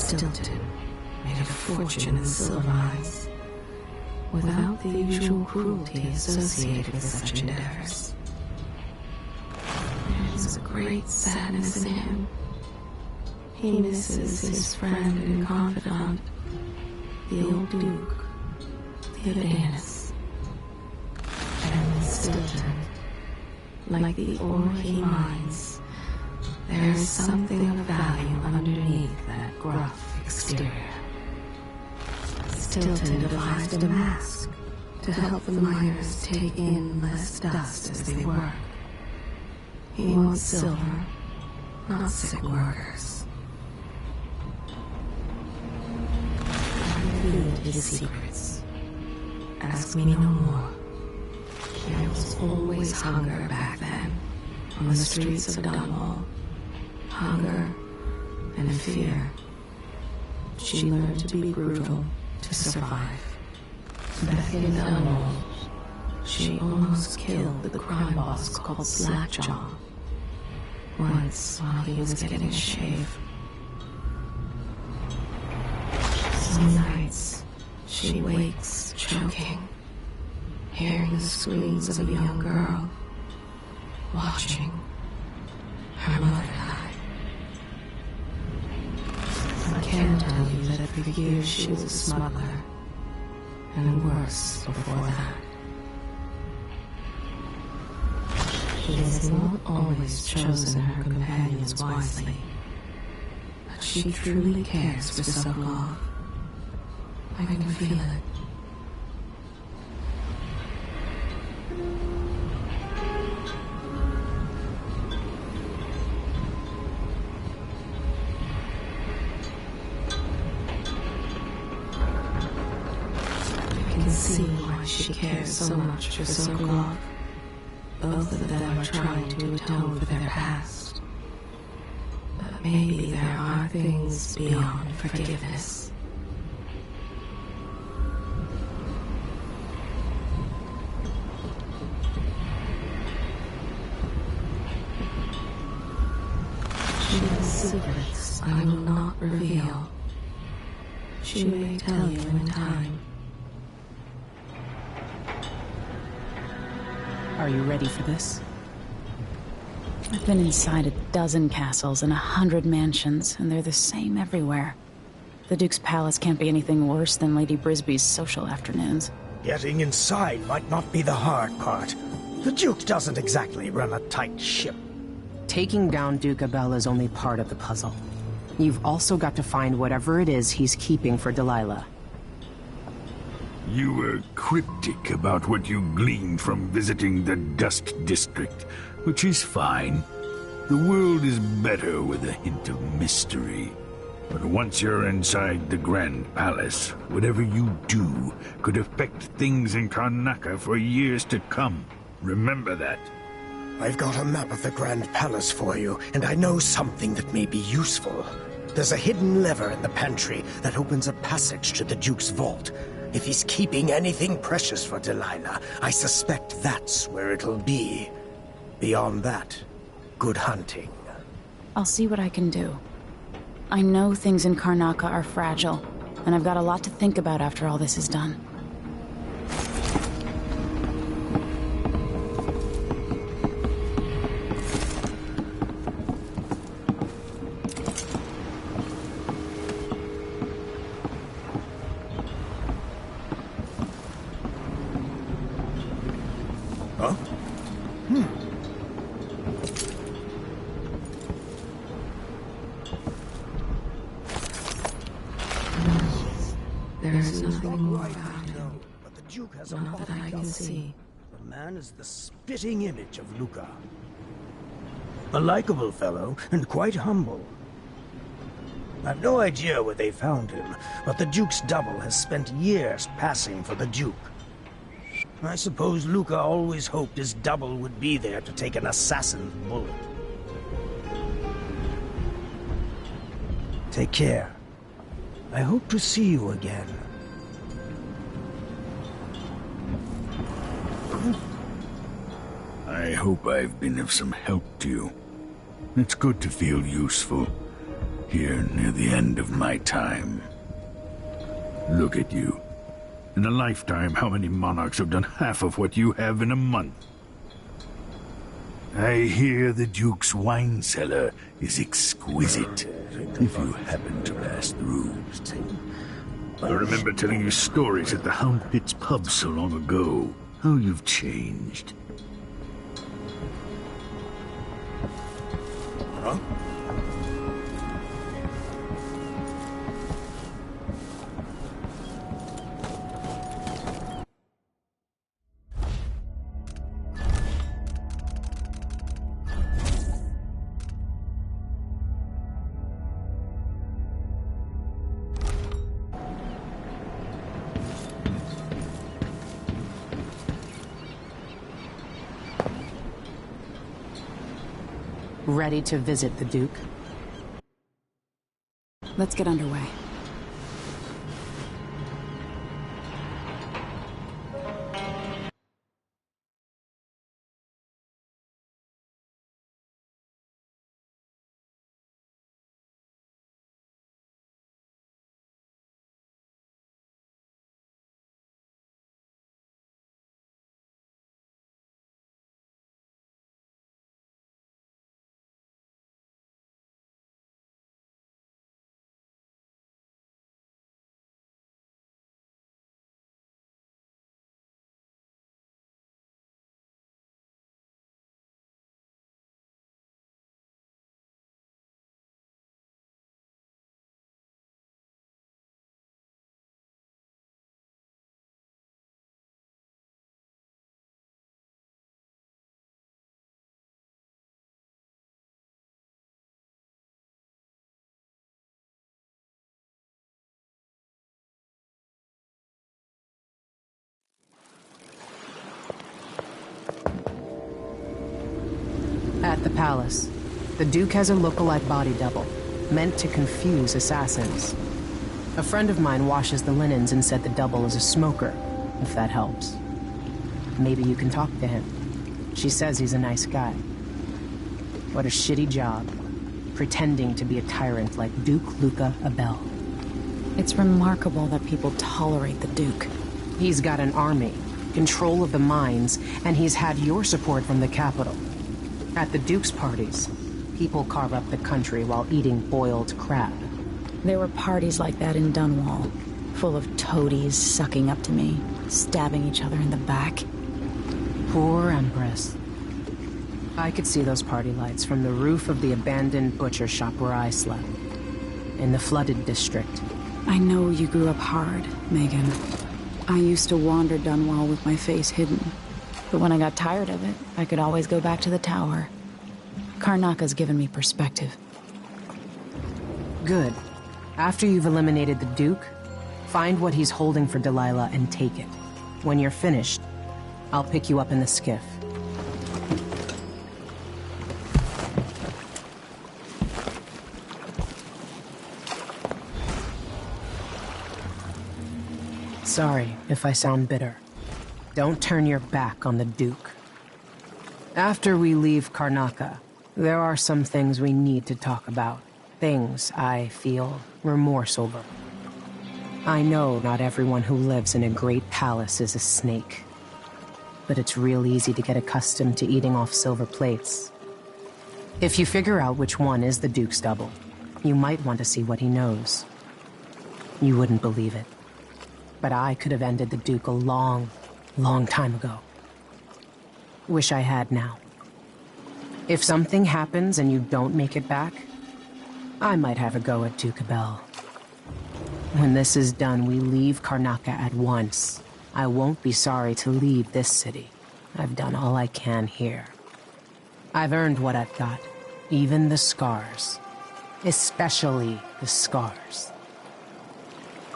Stilton made a fortune in silver mines, without the usual cruelty associated with such endeavors. There is a great sadness in him. He misses his friend and confidant, the old Duke, the Adanus. And Stilton, like the ore he mines, there is something of value underneath that gruff exterior. Stilton devised a mask to help the miners take in less dust as they work. He wants silver, not sick workers. Revealed his secrets. Ask me no more. There was always hunger back then, on the streets of Dunwall. Hunger and fear. She learned to be brutal to survive. Back in Dunwall, she almost killed the crime boss called Slackjaw. Once, while he was getting a shave. Some nights, she wakes choking, hearing the screams of a young girl, watching her mother die. I can tell you that for years she was a smuggler, and worse before that. She has not always chosen her companions wisely, but she truly cares for Sokolov. I can feel it. I can see why she cares so much for Sokolov. Both of them are trying to atone for their past. But maybe there are things beyond forgiveness. She has secrets I will not reveal. She may tell you in time. Are you ready for this? I've been inside a dozen castles and 100 mansions, and they're the same everywhere. The Duke's palace can't be anything worse than Lady Brisby's social afternoons. Getting inside might not be the hard part. The Duke doesn't exactly run a tight ship. Taking down Duke Abel is only part of the puzzle. You've also got to find whatever it is he's keeping for Delilah. You were cryptic about what you gleaned from visiting the Dust District, which is fine. The world is better with a hint of mystery. But once you're inside the Grand Palace, whatever you do could affect things in Karnaca for years to come. Remember that. I've got a map of the Grand Palace for you, and I know something that may be useful. There's a hidden lever in the pantry that opens a passage to the Duke's vault. If he's keeping anything precious for Delilah, I suspect that's where it'll be. Beyond that, good hunting. I'll see what I can do. I know things in Karnaca are fragile, and I've got a lot to think about after all this is done. Huh? There's nothing more about him, But the Duke has a not that I can see. The man is the spitting image of Luca. A likable fellow, and quite humble. I've no idea where they found him, but the Duke's double has spent years passing for the Duke. I suppose Luca always hoped his double would be there to take an assassin's bullet. Take care. I hope to see you again. I hope I've been of some help to you. It's good to feel useful. here near the end of my time. Look at you. In a lifetime, how many monarchs have done half of what you have in a month? I hear the Duke's wine cellar is exquisite, if you happen to pass through. I remember telling you stories at the Hound Pit's pub so long ago. How you've changed. Huh? Ready to visit the Duke? Let's get underway. At the palace, the Duke has a lookalike body double, meant to confuse assassins. A friend of mine washes the linens and said the double is a smoker, if that helps. Maybe you can talk to him. She says he's a nice guy. What a shitty job, pretending to be a tyrant like Duke Luca Abel. It's remarkable that people tolerate the Duke. He's got an army, control of the mines, and he's had your support from the capital. At the Duke's parties, people carve up the country while eating boiled crab. There were parties like that in Dunwall, full of toadies sucking up to me, stabbing each other in the back. Poor Empress. I could see those party lights from the roof of the abandoned butcher shop where I slept, in the flooded district. I know you grew up hard, Megan. I used to wander Dunwall with my face hidden. But when I got tired of it, I could always go back to the tower. Karnaka's given me perspective. Good. After you've eliminated the Duke, find what he's holding for Delilah and take it. When you're finished, I'll pick you up in the skiff. Sorry if I sound bitter. Don't turn your back on the Duke. After we leave Karnaka, there are some things we need to talk about. Things I feel remorse over. I know not everyone who lives in a great palace is a snake. But it's real easy to get accustomed to eating off silver plates. If you figure out which one is the Duke's double, you might want to see what he knows. You wouldn't believe it. But I could have ended the Duke a long time ago. Wish I had now. If something happens and you don't make it back, I might have a go at Duke Abel. When this is done, we leave Karnaka at once. I won't be sorry to leave this city. I've done all I can here. I've earned what I've got, even the scars. Especially the scars.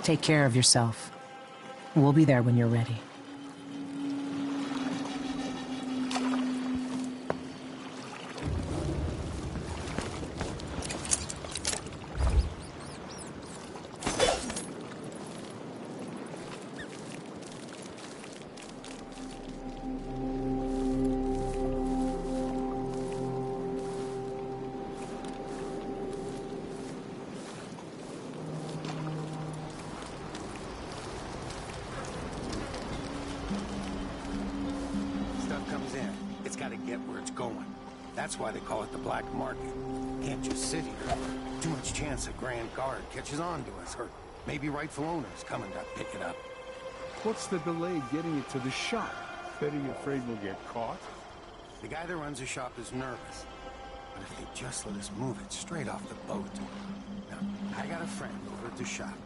Take care of yourself. We'll be there when you're ready. much going. That's why they call it the black market. Can't just sit here. Too much chance a Grand Guard catches on to us, or maybe rightful owners coming to pick it up. What's the delay getting it to the shop? Betty afraid we'll get caught? The guy that runs the shop is nervous. But if they just let us move it straight off the boat. Now, I got a friend over at the shop.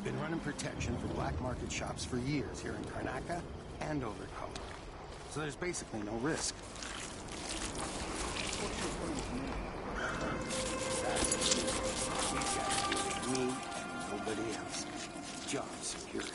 Been running protection for black market shops for years here in Karnaca and Overcoat. So there's basically no risk. Me and nobody else. Job security.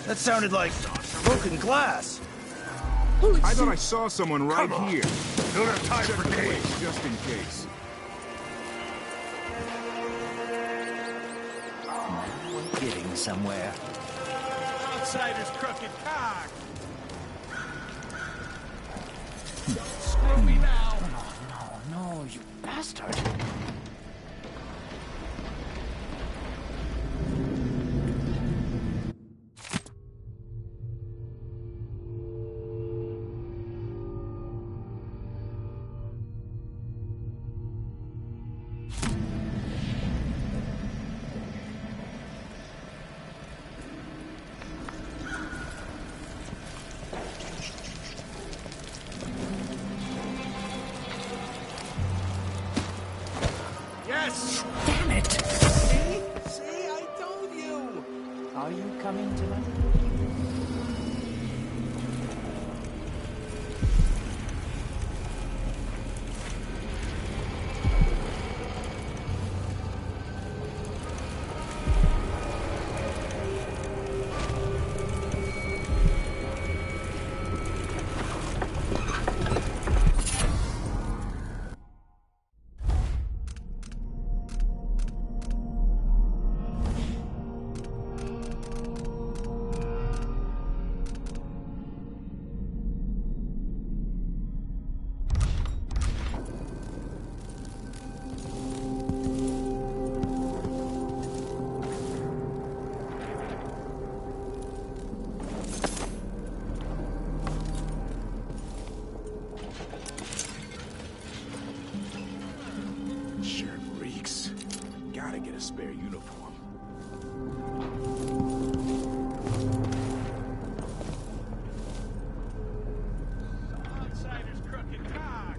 That sounded like broken glass. I thought I saw someone right here. Don't have time Check for the games. place, just in case. We're getting somewhere. Outsider's crooked cock. Screw me now! No, you bastard! Yes! Damn it! See, I told you. Are you coming tonight? Shirt reeks. Gotta get a spare uniform. Outsider's crooked cock.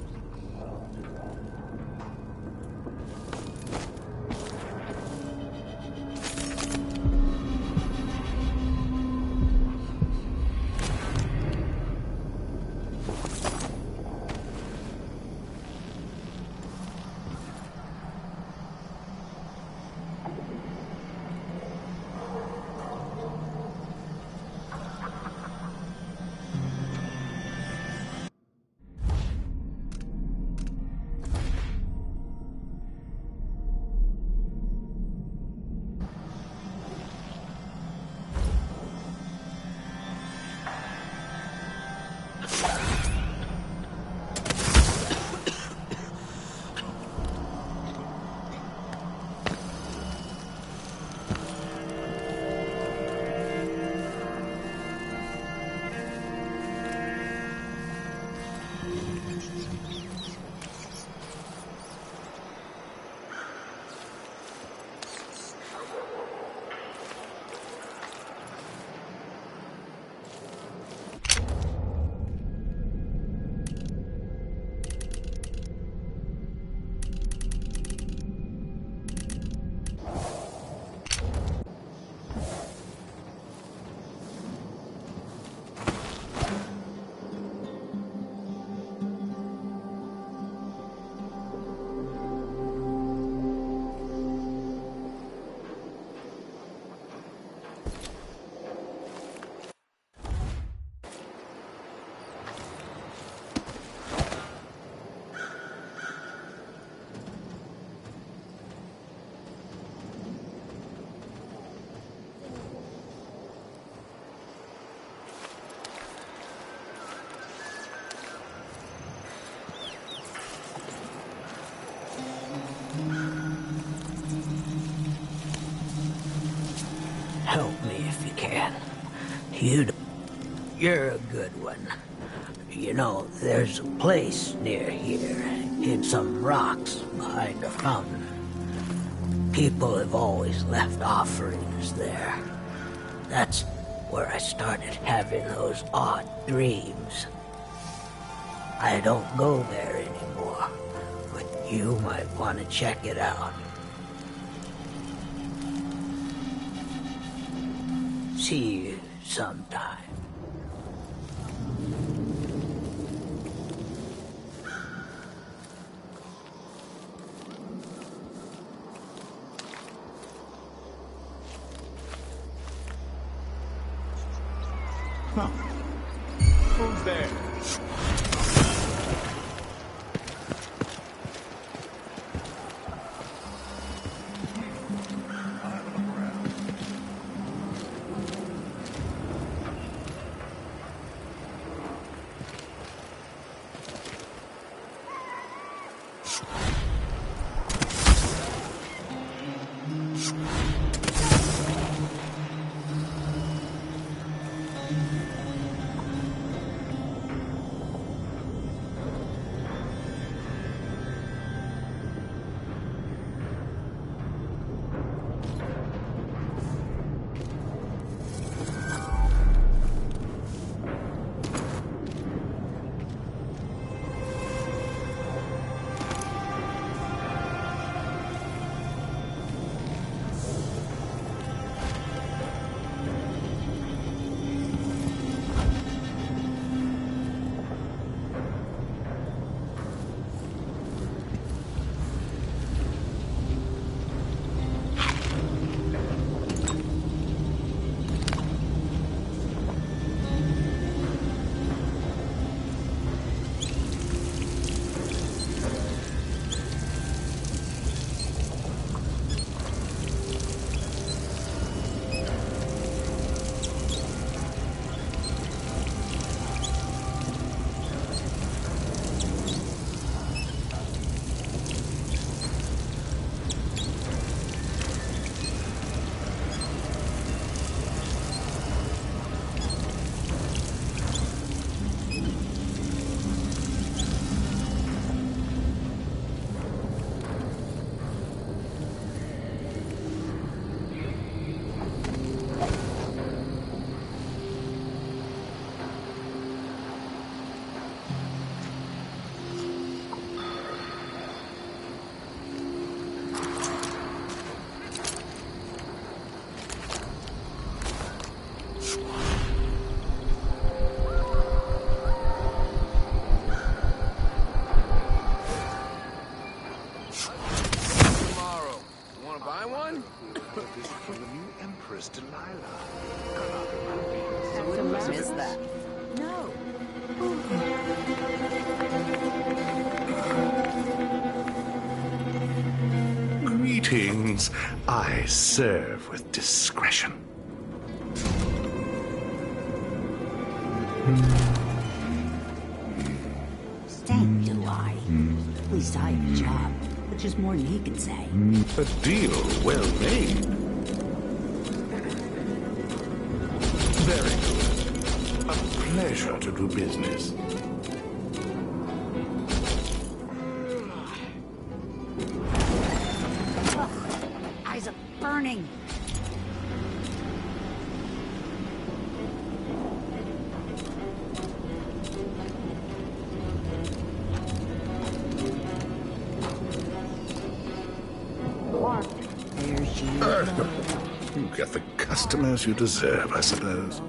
You're a good one. You know, there's a place near here, in some rocks behind a fountain. People have always left offerings there. That's where I started having those odd dreams. I don't go there anymore, but you might want to check it out. See you sometime. Who's there? From the new Empress, Delilah. Missed that. No. Greetings. I serve with discretion. Thank you, I. At least I have a job, which is more than he can say. A deal well made. Very good. A pleasure to do business. Eyes are burning. There's you. You get the customers you deserve, I suppose.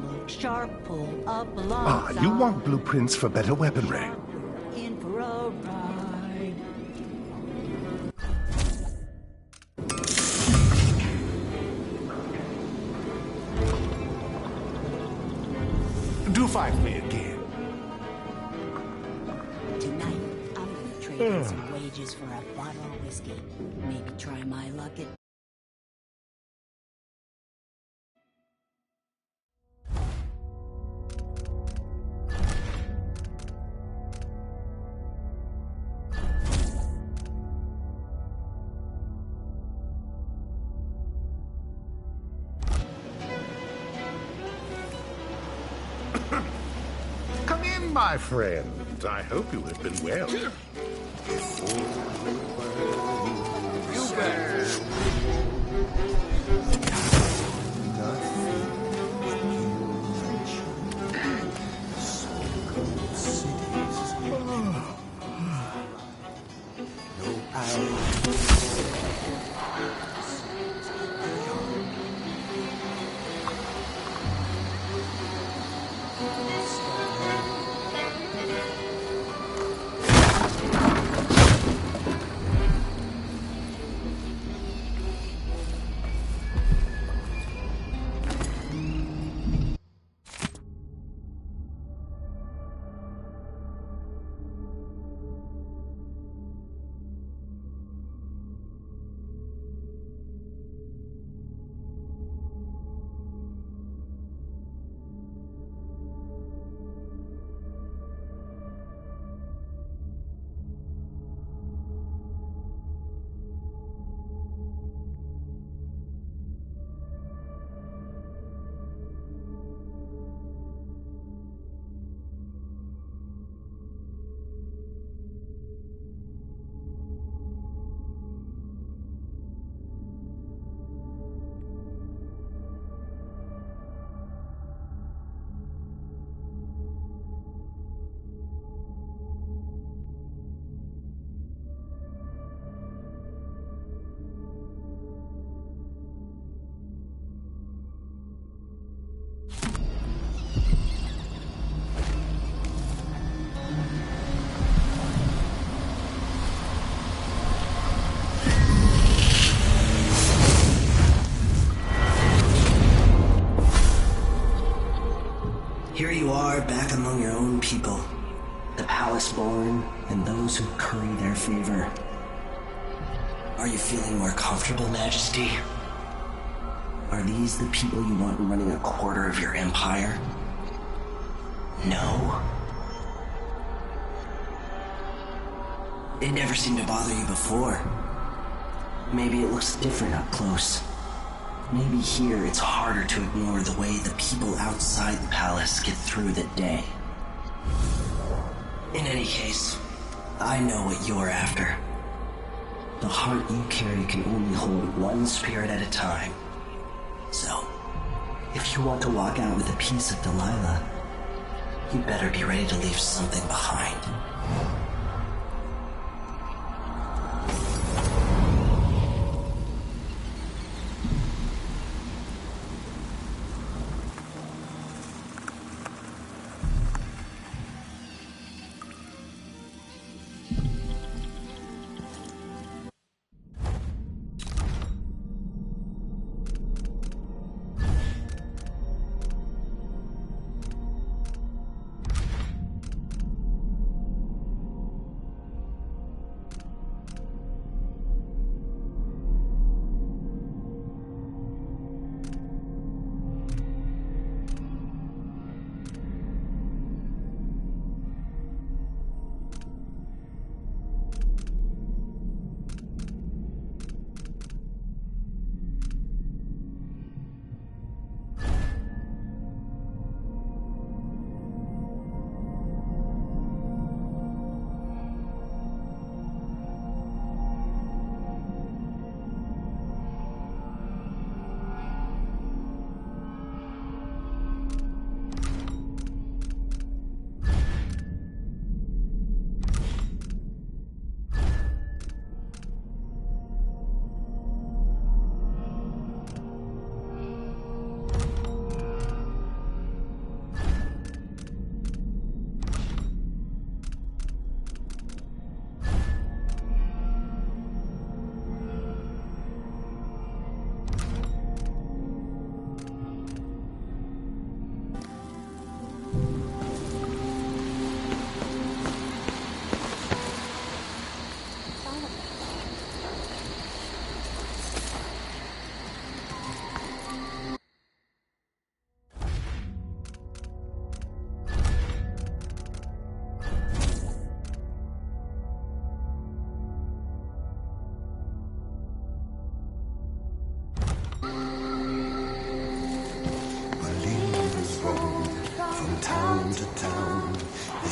Look sharp, pull up Ah, you want blueprints for better weaponry. in for a ride. Do find me again. Tonight, I'm gonna trade in some wages for a bottle of whiskey. Maybe try my luck at My friend, I hope you have been well. Here you are, back among your own people. The palace-born, and those who curry their favor. Are you feeling more comfortable, Majesty? Are these the people you want running a quarter of your empire? No? It never seemed to bother you before. Maybe it looks different up close. Maybe here it's harder to ignore the way the people outside the palace get through the day. In any case, I know what you're after. The heart you carry can only hold one spirit at a time. So, if you want to walk out with a piece of Delilah, you better be ready to leave something behind.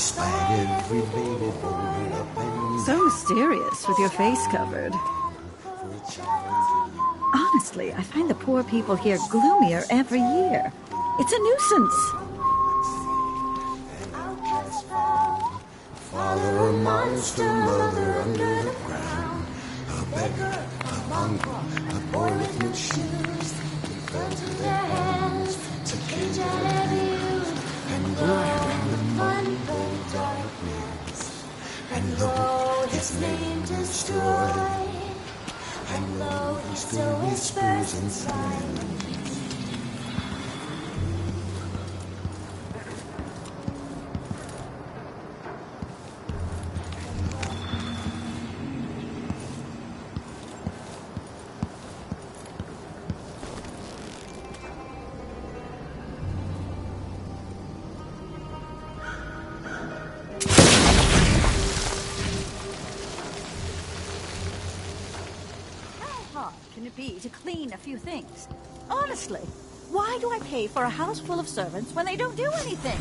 despite every baby born up and So mysterious with your face covered. Honestly, I find the poor people here gloomier every year. It's a nuisance. father, a monster, mother under the ground, a beggar, a mongrel, a boy with no shoes. He fell to their hands to cage out every youth, and go the money the darkness. And though his name destroyed, and though he still whispers inside. Can it be to clean a few things? Honestly, why do I pay for a house full of servants when they don't do anything?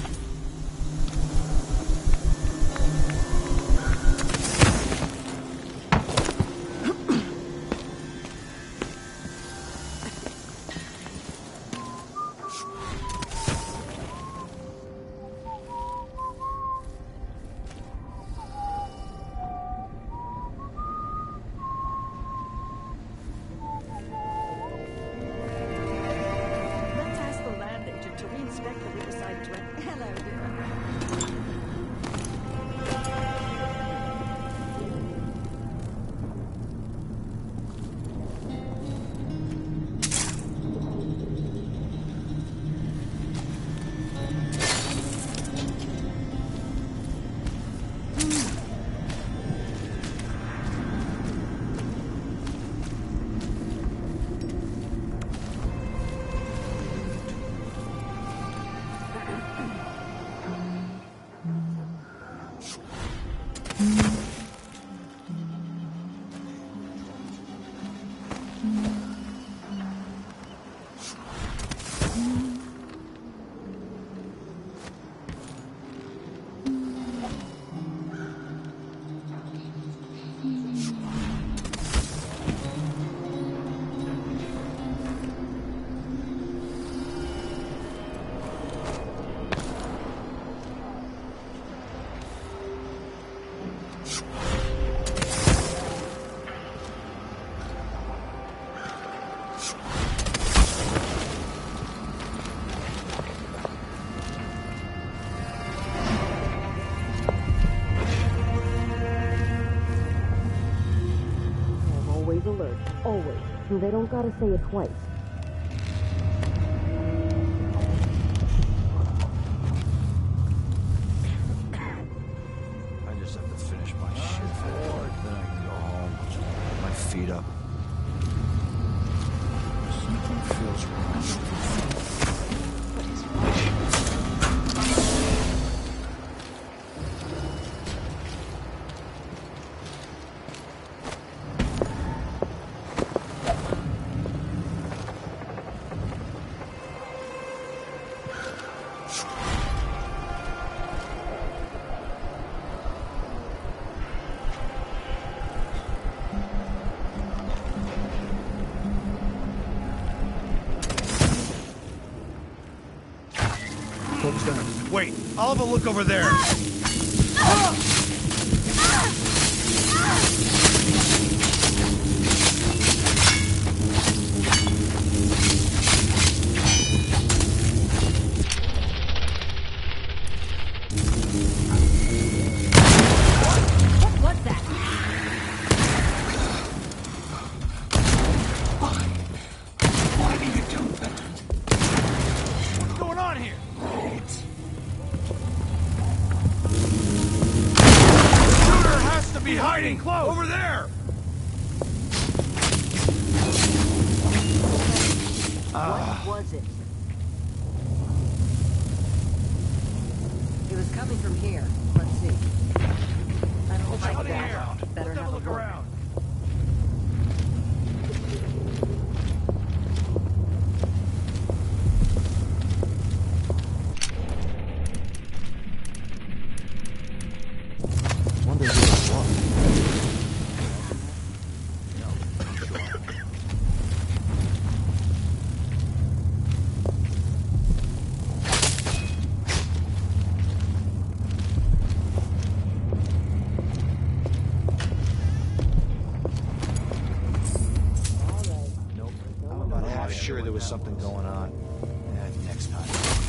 Alert, always. They don't gotta say it twice. I just have to finish my shit for work, then I can go home. Put my feet up. Something feels wrong. Wait, I'll have a look over there. Over there! What was it? It was coming from here. Let's see. I don't like that. Better have a look around. sure there was something going on. Next time.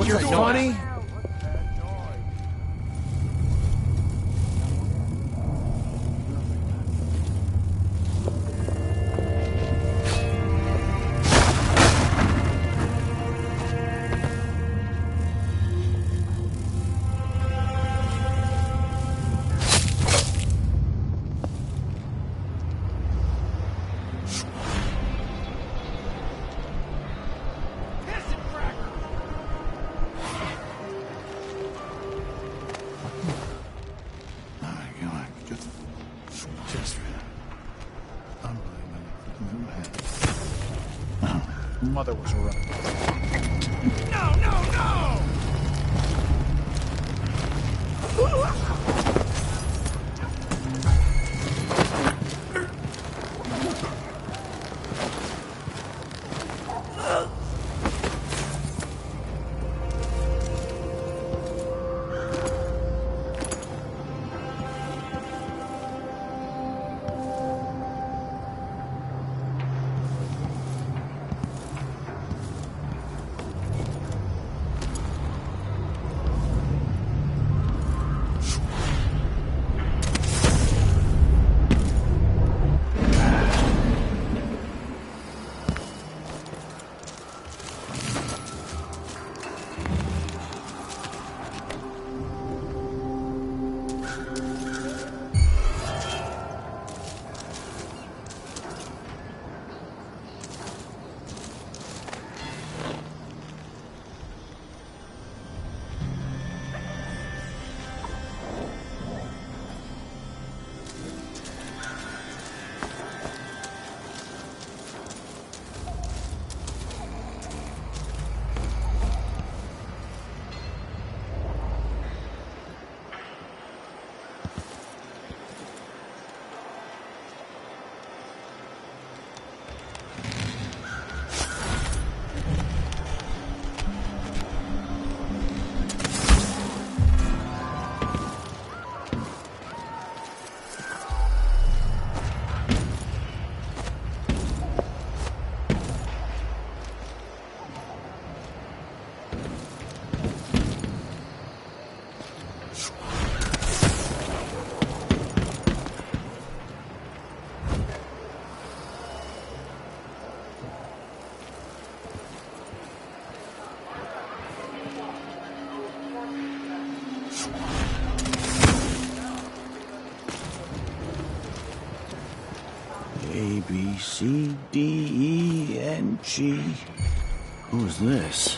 you're funny? Mother was right. No, no, no! A, B, C, D, E, N, G. Who's this?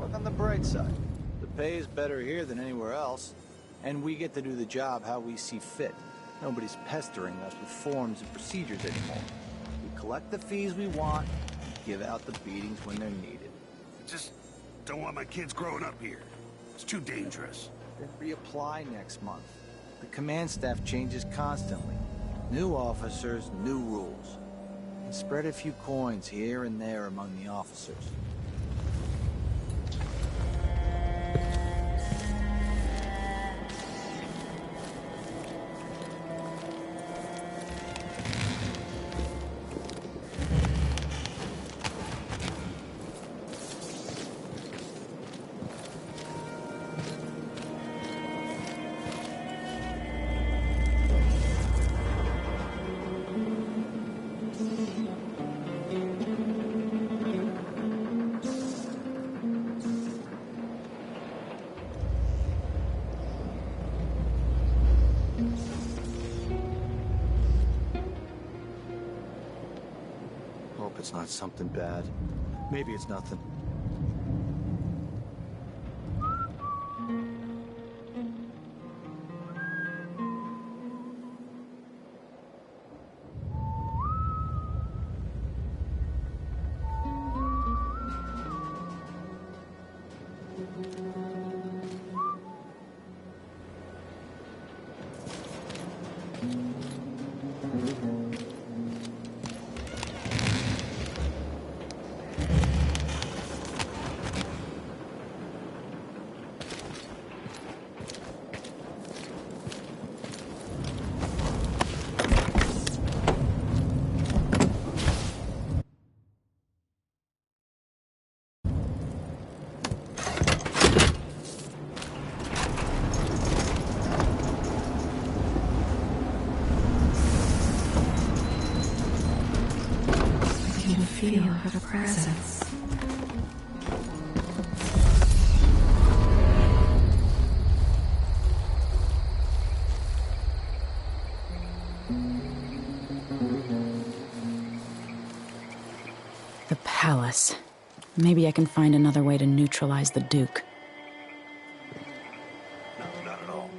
Look on the bright side. The pay is better here than anywhere else, and we get to do the job how we see fit. Nobody's pestering us with forms and procedures anymore. We collect the fees we want, and give out the beatings when they're needed. Just don't want my kids growing up here. It's too dangerous. Then reapply next month. The command staff changes constantly. New officers, new rules. And spread a few coins here and there among the officers. Hope it's not something bad. Maybe it's nothing. Feel her presence. The palace. Maybe I can find another way to neutralize the Duke. No, not at all.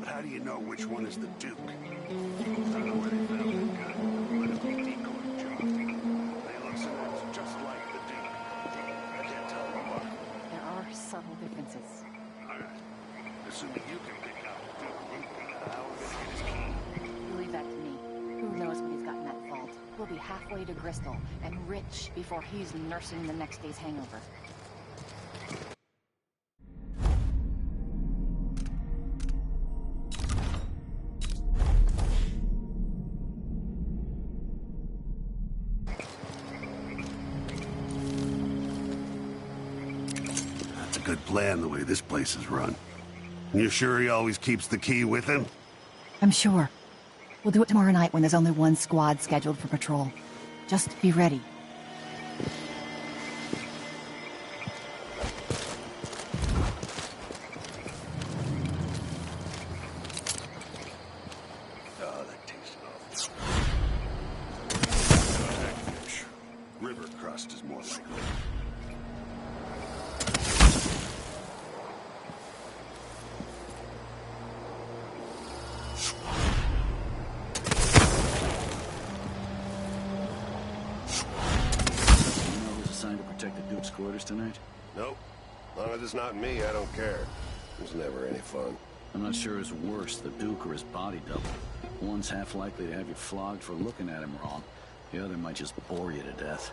But how do you know which one is the Duke? I don't know where they found that gun. Might have been decoy job. They look so it's just like the Duke. I can't tell them apart. There are subtle differences. All right. Assuming you can pick out the Duke, how are we gonna get his key? You leave that to me. Who knows what he's got in that vault? We'll be halfway to Bristol and rich before he's nursing the next day's hangover. That's a good plan, the way this place is run. You sure he always keeps the key with him? I'm sure. We'll do it tomorrow night when there's only one squad scheduled for patrol. Just be ready. Oh, that tastes awful. Fish. River crust is more likely. Quarters tonight? Nope. As long as it's not me, I don't care. It's never any fun. I'm not sure who's worse, the Duke or his body double. One's half likely to have you flogged for looking at him wrong. The other might just bore you to death.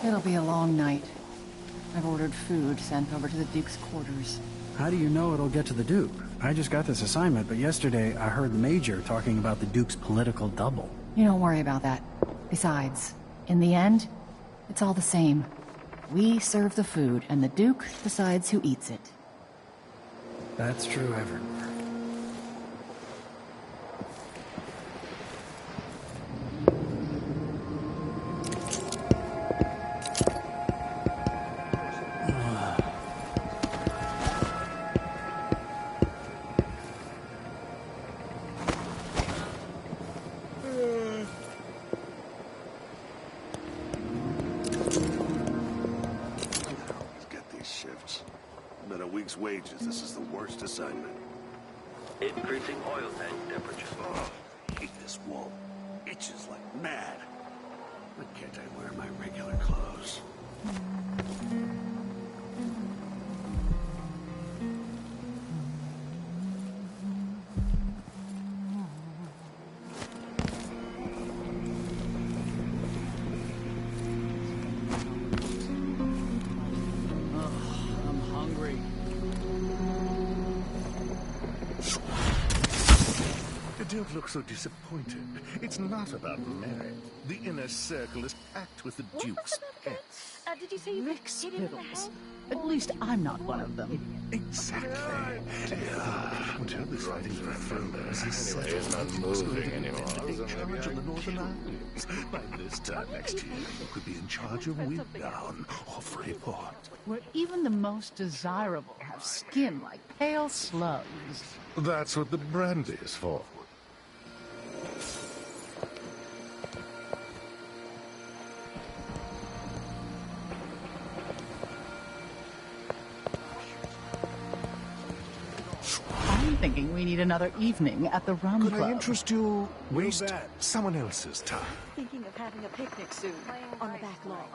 It'll be a long night. I've ordered food sent over to the Duke's quarters. How do you know it'll get to the Duke? I just got this assignment, but yesterday I heard the Major talking about the Duke's political double. You don't worry about that. Besides, in the end, it's all the same. We serve the food, and the Duke decides who eats it. That's true everywhere. Wages. This is the worst assignment. Increasing oil tank temperature. Oh, I hate this wall. Itches like mad. Why can't I wear my regular clothes? Don't look so disappointed. It's not about merit. The inner circle is packed with the Duke's pets. Did you say you Rick Spittles. At least I'm not one of them. Exactly. Until this fighting for Frombers is settled, it's not moving anymore. take charge of the Northern Islands. By this time next year, you could be in charge of Wigdown or Freeport. Where even the most desirable have skin like pale slugs. That's what the brandy is for. I'm thinking we need another evening at the Rum Could Club. I interest you? Waste someone else's time. Thinking of having a picnic soon on the back lawn.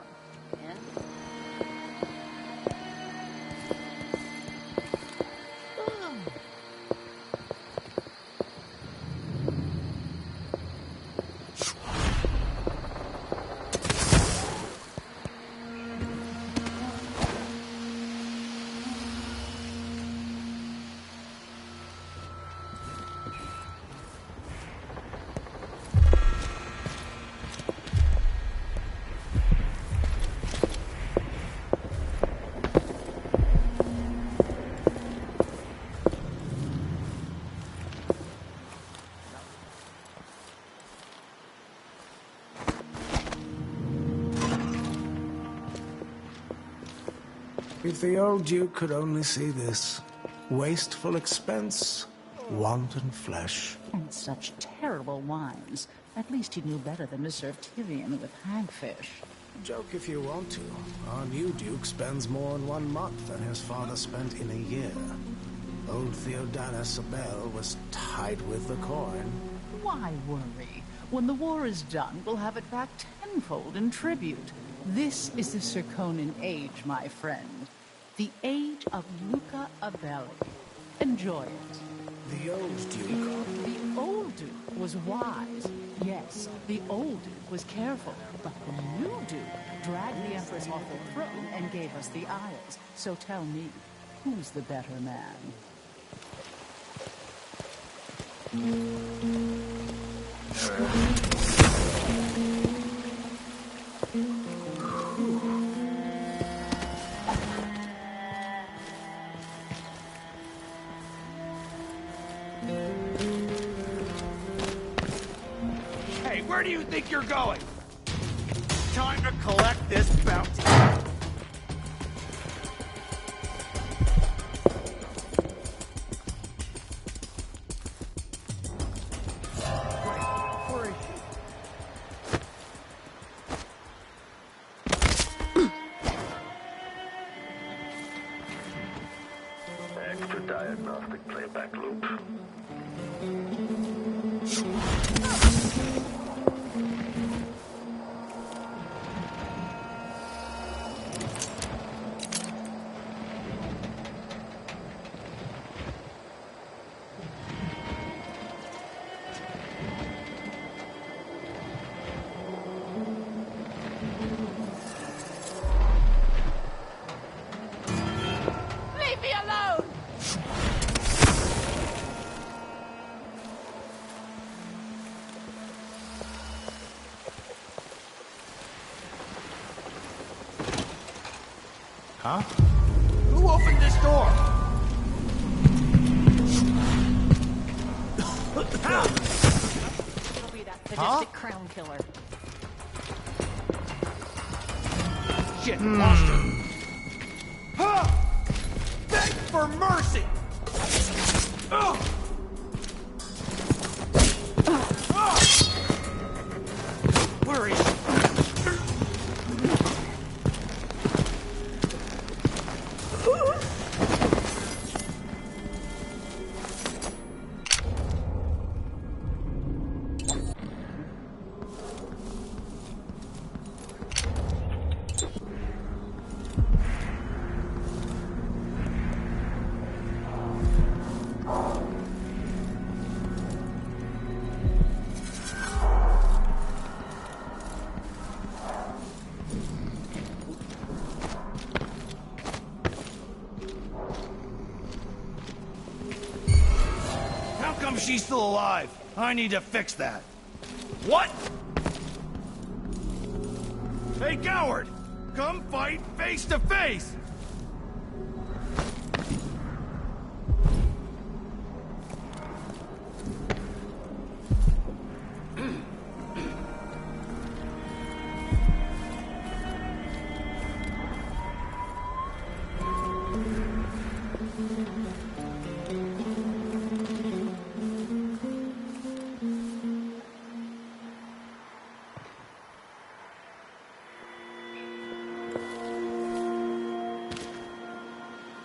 If the old Duke could only see this. Wasteful expense, wanton flesh. And such terrible wines. At least he knew better than to serve Tyrion with hagfish. Joke if you want to. Our new Duke spends more in 1 month than his father spent in a year. Old Theodanis Abel was tied with the coin. Why worry? When the war is done, we'll have it back tenfold in tribute. This is the Serkonan age, my friend. The Age of Luca Avelli. Enjoy it. The old Duke? The old Duke was wise. Yes, the old Duke was careful. But the new Duke dragged the Empress off the throne and gave us the Isles. So tell me, who's the better man? Hey, where do you think you're going? Time to collect this bounty. Extra diagnostic playback loop. Leave me alone! Huh? Who opened this door? It'll be that sadistic crown killer. Shit, lost her. Huh! Beg for mercy! Ugh! Where is she? How come she's still alive? I need to fix that. What? Hey, coward! Come fight face to face!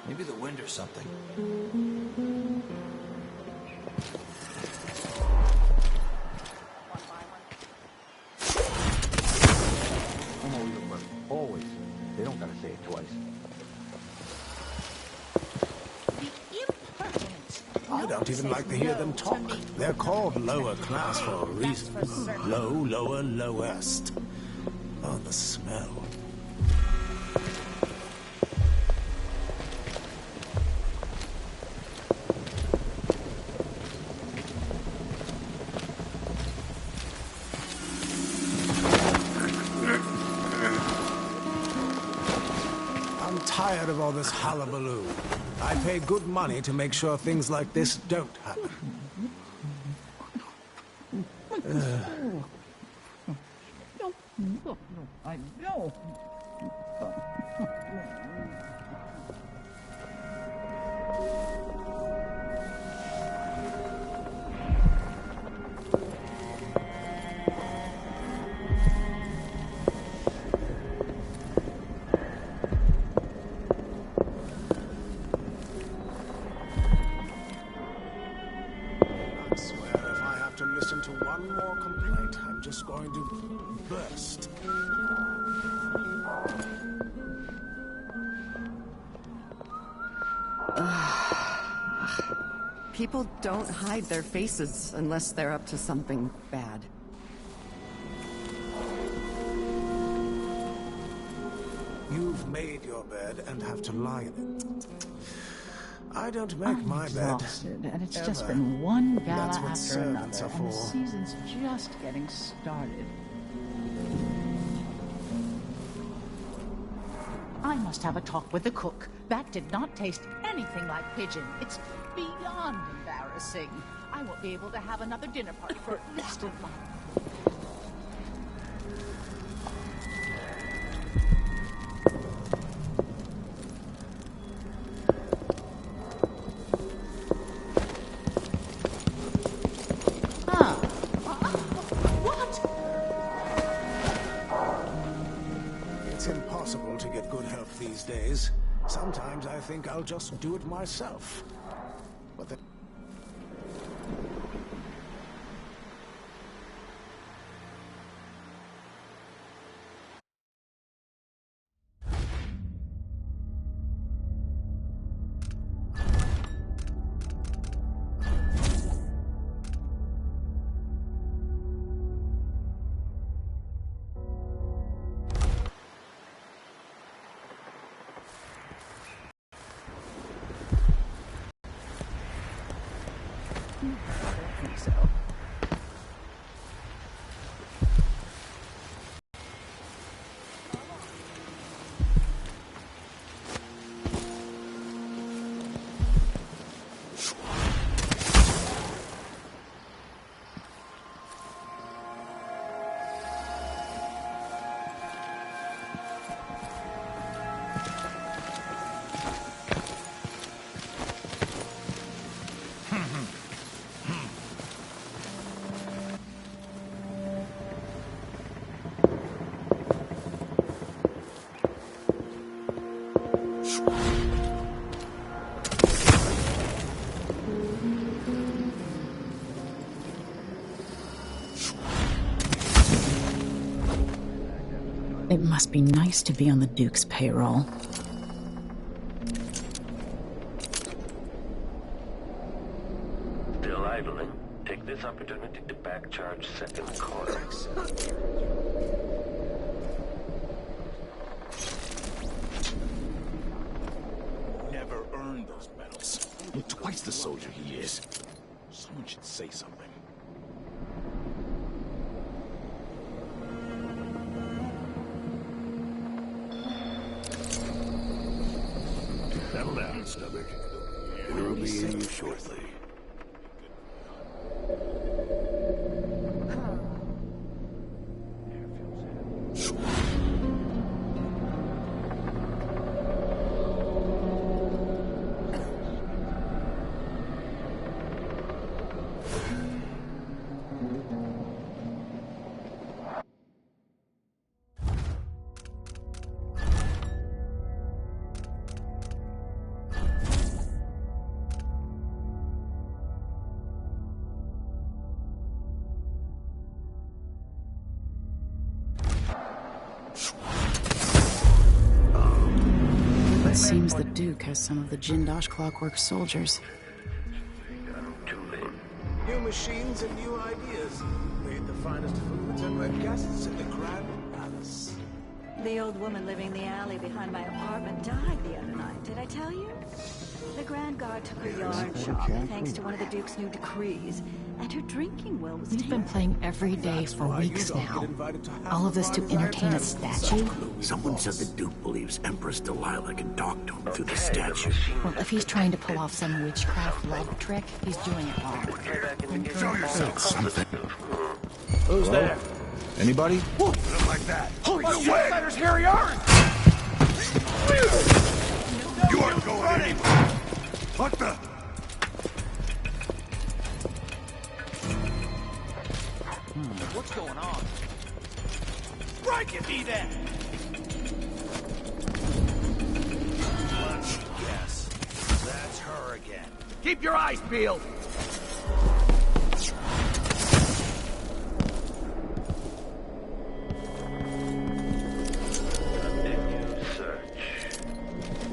Maybe the wind or something. I'm always at work. Always. They don't gotta say it twice. I don't even like to hear them talk. They're called lower class for a reason. Low, lower, lowest. Oh, the smell. I'm tired of all this hullabaloo. I pay good money to make sure things like this don't happen. I know. I swear if I have to listen to one more complaint, I'm just going to burst. People don't hide their faces unless they're up to something bad. You've made your bed and have to lie in it. I don't make I'm my exhausted, bed. and it's ever. just been one gala That's what after another, servants are and the for. season's just getting started. I must have a talk with the cook. That did not taste anything like pigeon. It's beyond embarrassing. I won't be able to have another dinner party for the rest of my life. It's impossible to get good help these days. Sometimes I think I'll just do it myself. But the... I think so. It must be nice to be on the Duke's payroll. Still idling? Take this opportunity to backcharge second car. Never earned those medals. I'm twice the soldier he is. Someone should say something. Settle down, Stubborn. Dinner will be in you shortly. It seems the Duke has some of the Jindosh clockwork soldiers. New machines and new ideas. Made the finest foods and led guests in the Grand Palace. The old woman living in the alley behind my apartment died the other night. Did I tell you? The Grand Guard took her yarn shop thanks to one of the Duke's new decrees, and her drinking will was We've been playing every day for weeks now. All of this to entertain a statue? Someone said the Duke believes Empress Delilah can talk to him through the statue. Well, if he's trying to pull off some witchcraft love trick, he's doing it wrong. Show yourself, son of a... Who's there? Anybody? Look like that. Holy shit! Fighters, here we are! You aren't going anywhere! What the? What's going on? Strike at me then! Let's guess. That's her again. Keep your eyes peeled!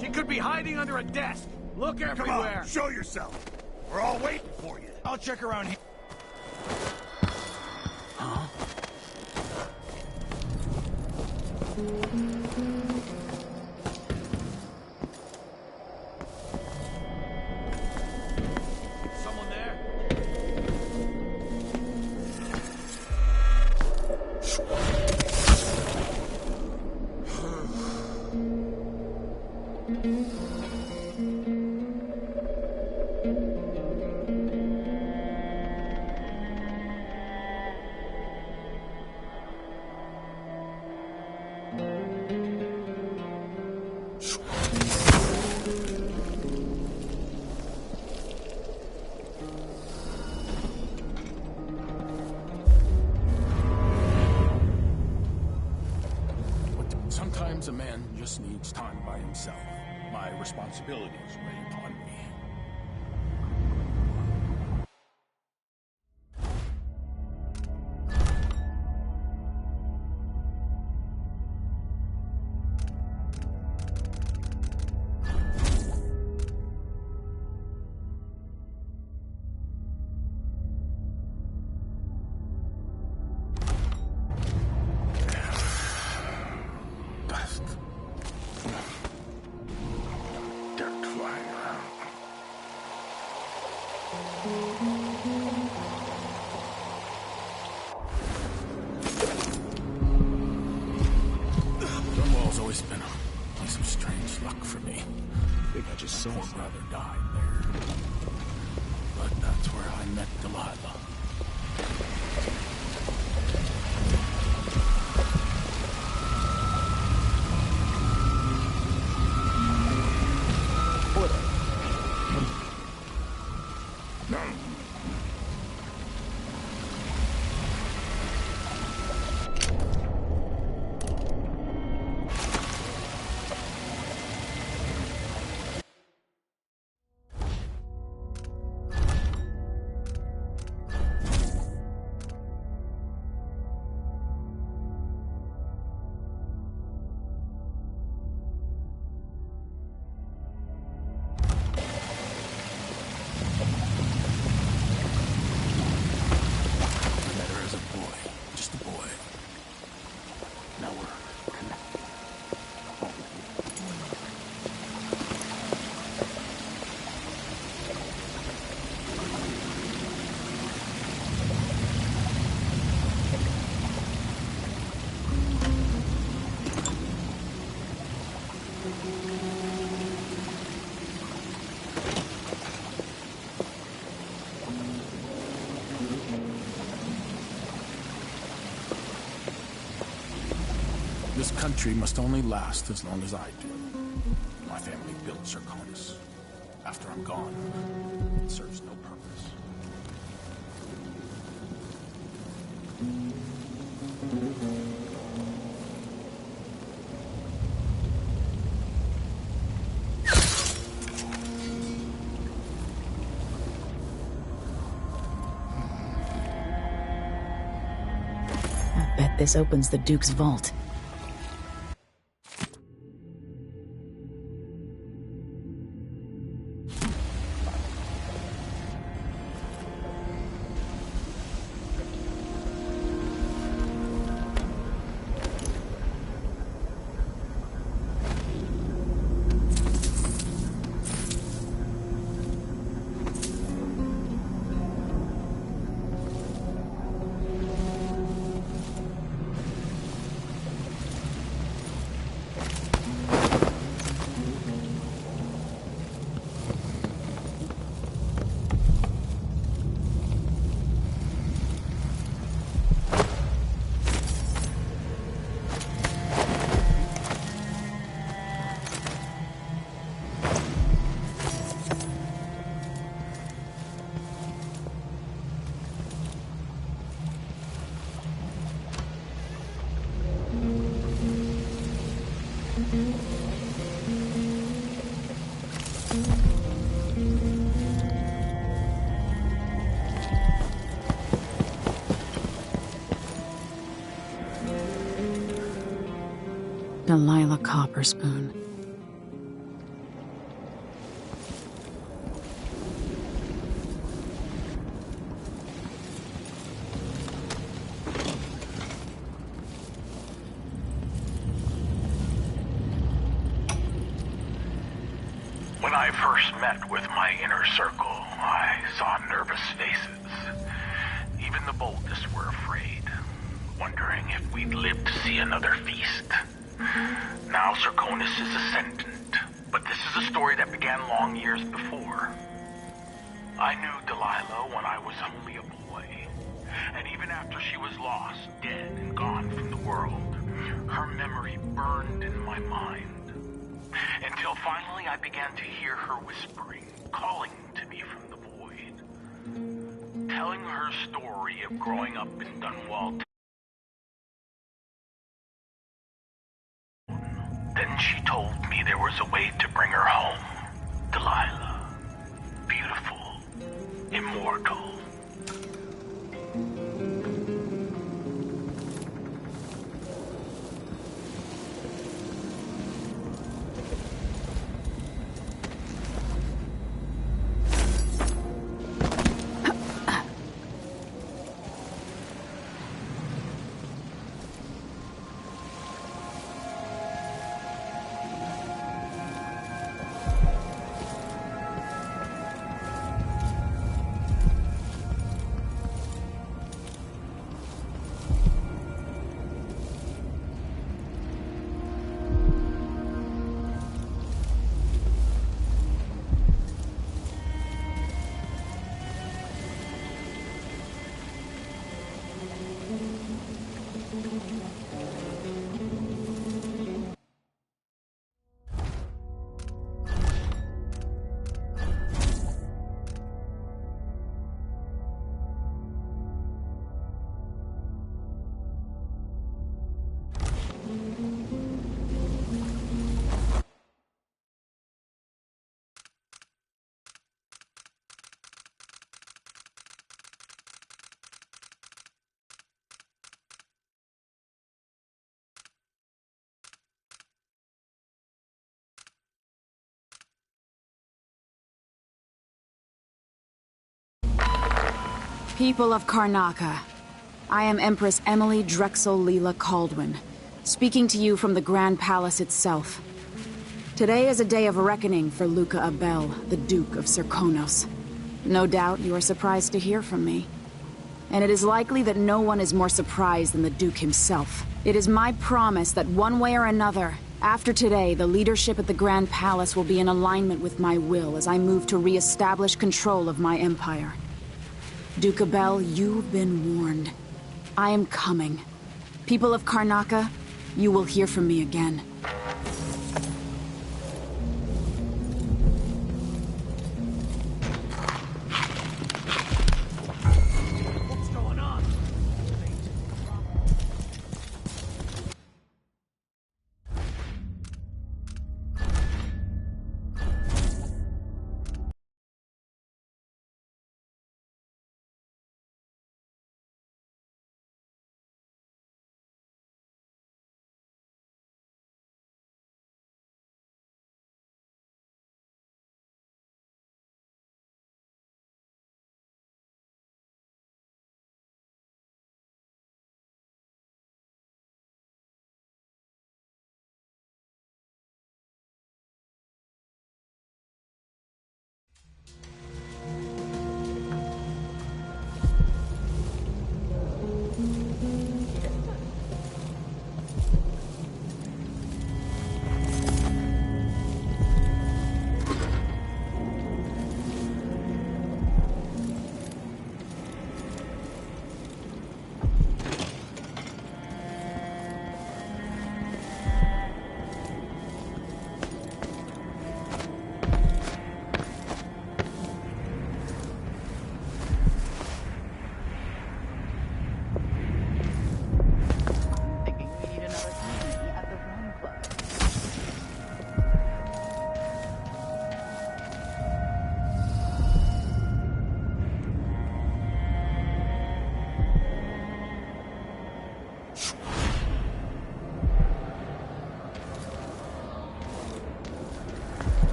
She could be hiding under a desk. Look everywhere! Come on, show yourself! We're all waiting for you. I'll check around here. Huh? Someone there? Sometimes a man just needs time by himself. My responsibilities weigh upon me. Dirt flying around. Dunwall's always been a place of strange luck for me. Think I just saw his brother die there. But that's where I met Delilah. This country must only last as long as I do. My family built Zirconis. After I'm gone, it serves no purpose. I bet this opens the Duke's vault. Delilah Copperspoon. When I first met with my inner circle, I saw nervous faces. Even the boldest were afraid, wondering if we'd live to see another feast. Now Serkonis is ascendant, but this is a story that began long years before. I knew Delilah when I was only a boy, and even after she was lost, dead, and gone from the world, her memory burned in my mind. Until finally I began to hear her whispering, calling to me from the void, telling her story of growing up in Dunwall. Then she told me there was a way to bring her home. Delilah. Beautiful. Immortal. People of Karnaca, I am Empress Emily Drexel Leela Caldwin, speaking to you from the Grand Palace itself. Today is a day of reckoning for Luca Abel, the Duke of Serkonos. No doubt you are surprised to hear from me. And it is likely that no one is more surprised than the Duke himself. It is my promise that one way or another, after today, the leadership at the Grand Palace will be in alignment with my will as I move to re-establish control of my empire. Duke Abel, you've been warned. I am coming. People of Karnaca, you will hear from me again.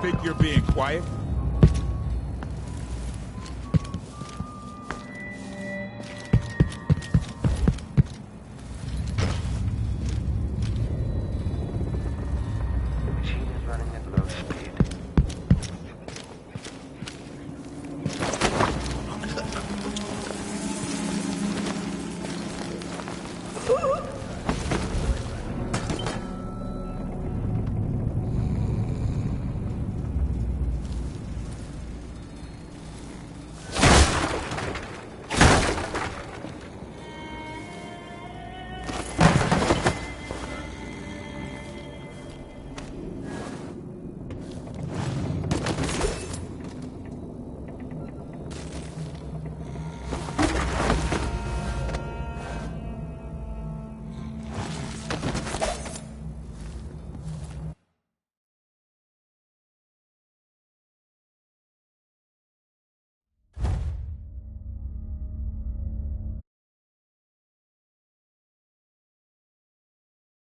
Think you're being quiet?